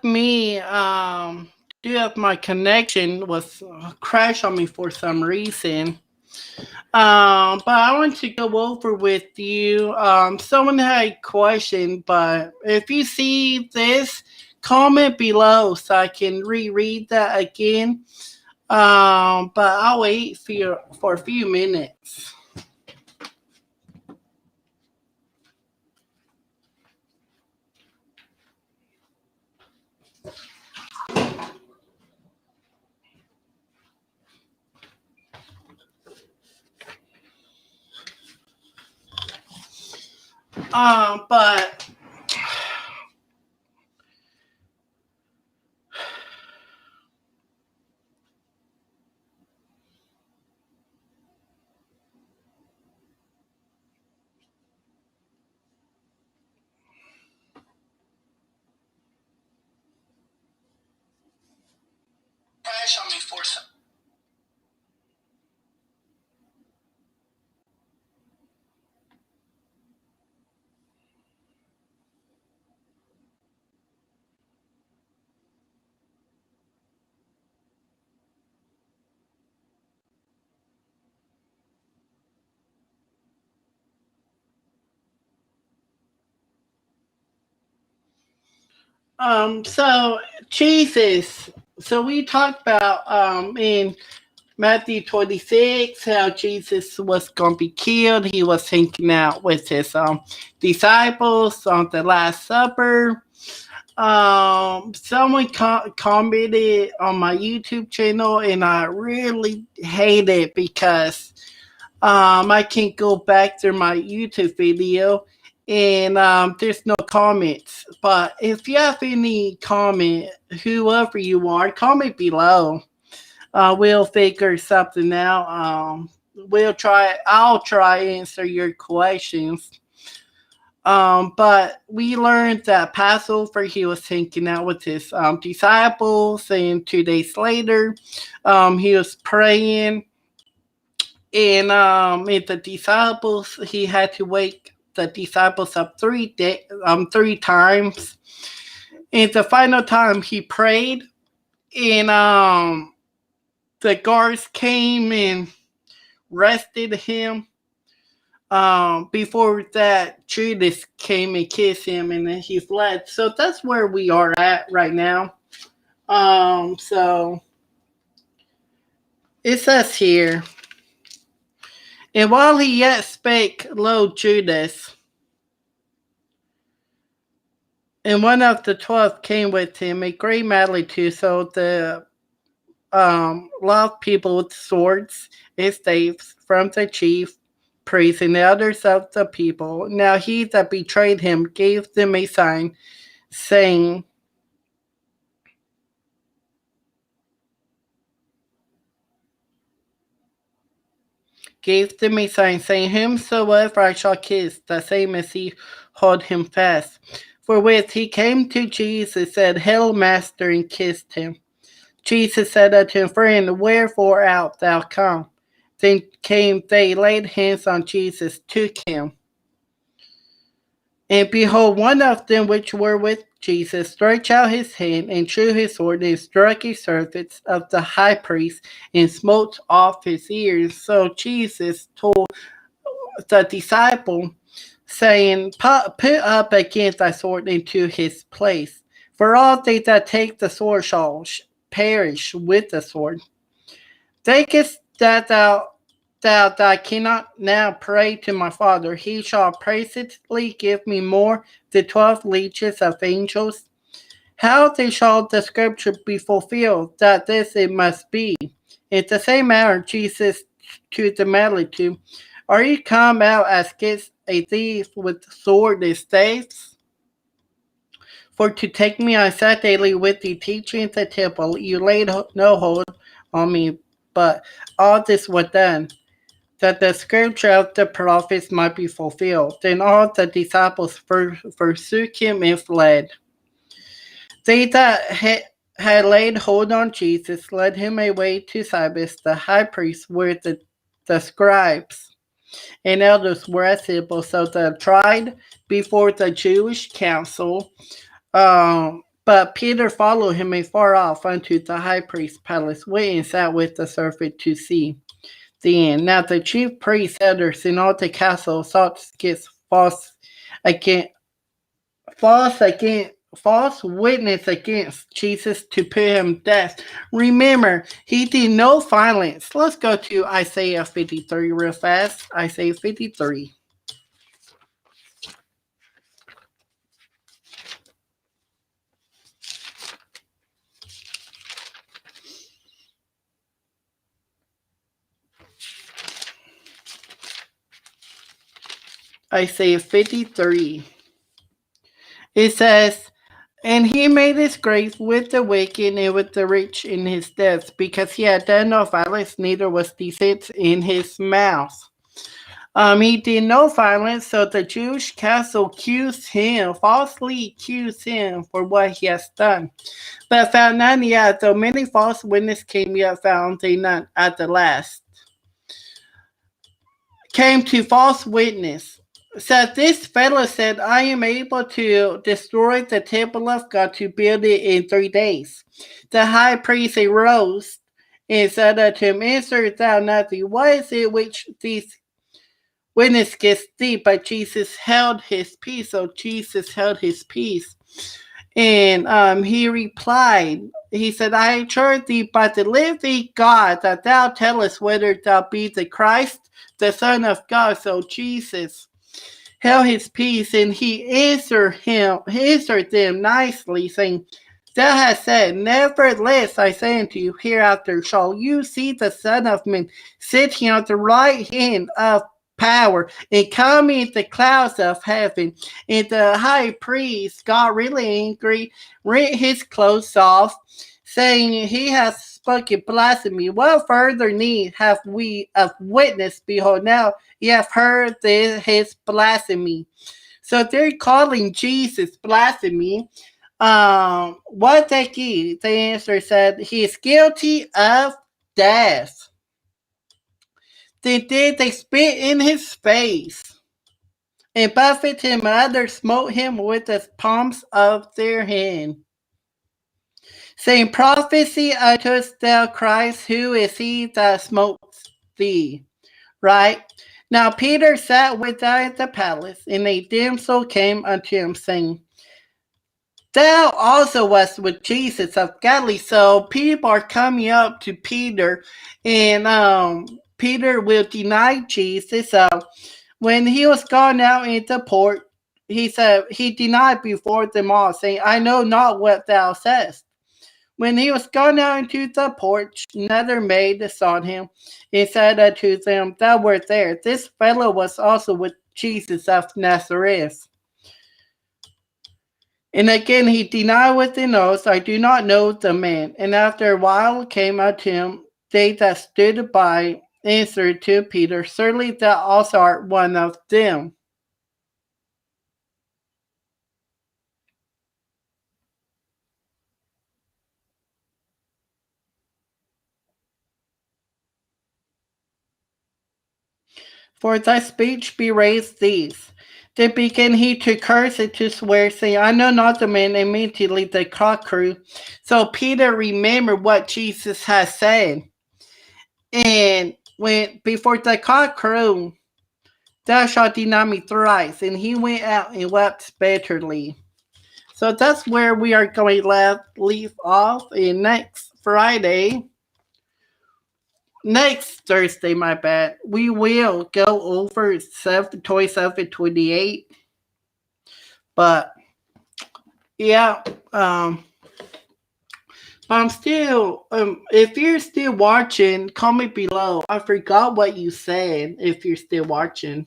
me due to my connection was crashed on me for some reason. But I want to go over with you. Someone had a question, but if you see this, comment below so I can reread that again. But I'll wait for a few minutes. But crash on me for some. So Jesus. So we talked about in Matthew 26, how Jesus was going to be killed. He was hanging out with his disciples on the Last Supper. Someone commented on my YouTube channel, and I really hate it because I can go back to my YouTube video and there's no comments. But if you have any comment, whoever you are, comment below. We'll figure something out. We'll try. I'll try answer your questions. But we learned that Passover he was hanging out with his disciples, and 2 days later, he was praying, and with the disciples, he had to wake the disciples up 3 times. And the final time he prayed, and the guards came and arrested him. Before that, Judas came and kissed him, and then he fled. So that's where we are at right now. So it says here, and while he yet spake, lo, Judas, and one of the 12 came with him, a great multitude, so the lot of people with swords and staves from the chief priests and the elders of the people. Now he that betrayed him gave them a sign, saying, Whomsoever I shall kiss, the same as he hold him fast. Forthwith he came to Jesus, said, Hail, Master, and kissed him. Jesus said unto him, Friend, wherefore art thou come? Then came they, laid hands on Jesus, took him. And behold, one of them which were with Jesus stretched out his hand and drew his sword and struck a servant of the high priest and smote off his ears. So Jesus told the disciple, saying, Put up again thy sword into his place. For all they that take the sword shall perish with the sword. Thinkest that I cannot now pray to my Father, he shall presently give me more than 12 legions of angels? How then shall the scripture be fulfilled, that this it must be? In the same manner, Jesus to the multitude, Are you come out as against a thief with sword and staves? For to take me, I sat daily with thee, teaching in the temple. You laid no hold on me, but all this was done, that the scripture of the prophets might be fulfilled. Then all the disciples forsook him and fled. They that had laid hold on Jesus led him away to Caiaphas the high priest, where the scribes and elders were assembled. So they tried before the Jewish council But Peter followed him afar off unto the high priest's palace, went and sat with the servant to see the end. Now the chief priests, elders, and all the castle sought to get against false against false witness against Jesus to put him to death. Remember, he did no violence. Let's go to Isaiah 53 real fast. Isaiah 53. Isaiah 53. It says, and he made his grace with the wicked and with the rich in his debts, because he had done no violence, neither was deceit in his mouth. He did no violence, so the Jewish council falsely accused him for what he has done. But found none yet, though many false witnesses came, yet found they none at the last. Came to false witness. So this fellow said, I am able to destroy the temple of God, to build it in 3 days. The high priest arose and said unto him, answer thou nothing. What is it which these witnesses against thee? But Jesus held his peace. So Jesus held his peace. And he replied, he said, I adjure thee by the living God that thou tellest whether thou be the Christ, the Son of God. So Jesus held his peace, and he answered them nicely, saying, thou hast said, nevertheless I say unto you, hereafter shall you see the Son of Man sitting on the right hand of power and coming in the clouds of heaven. And the high priest got really angry, rent his clothes off, saying, he has spoken blasphemy. What further need have we of witness? Behold, now ye have heard his blasphemy. So they're calling Jesus blasphemy. What think ye? The answer said, he is guilty of death. Then did they spit in his face and buffeted him, and others smote him with the palms of their hand, saying, prophesy unto us, thou Christ, who is he that smote thee? Right? Now Peter sat without the palace, and a damsel came unto him, saying, thou also wast with Jesus of Galilee. So people are coming up to Peter, and Peter will deny Jesus. So when he was gone out into port, he said, he denied before them all, saying, I know not what thou sayest. When he was gone out into the porch, another maid sought him, and said unto them, thou wert there. This fellow was also with Jesus of Nazareth. And again he denied with an oath, I do not know the man. And after a while came unto him they that stood by, answered to Peter, certainly thou also art one of them. For thy speech bewrays these. Then began he to curse and to swear, saying, I know not the man. Immediately the cock crew. So Peter remembered what Jesus had said. And when before the cock crew, thou shalt deny me thrice. And he went out and wept bitterly. So that's where we are going to leave off. And next Thursday, my bad, we will go over 2728. But yeah, but I'm still, if you're still watching, comment below. I forgot what you said if you're still watching.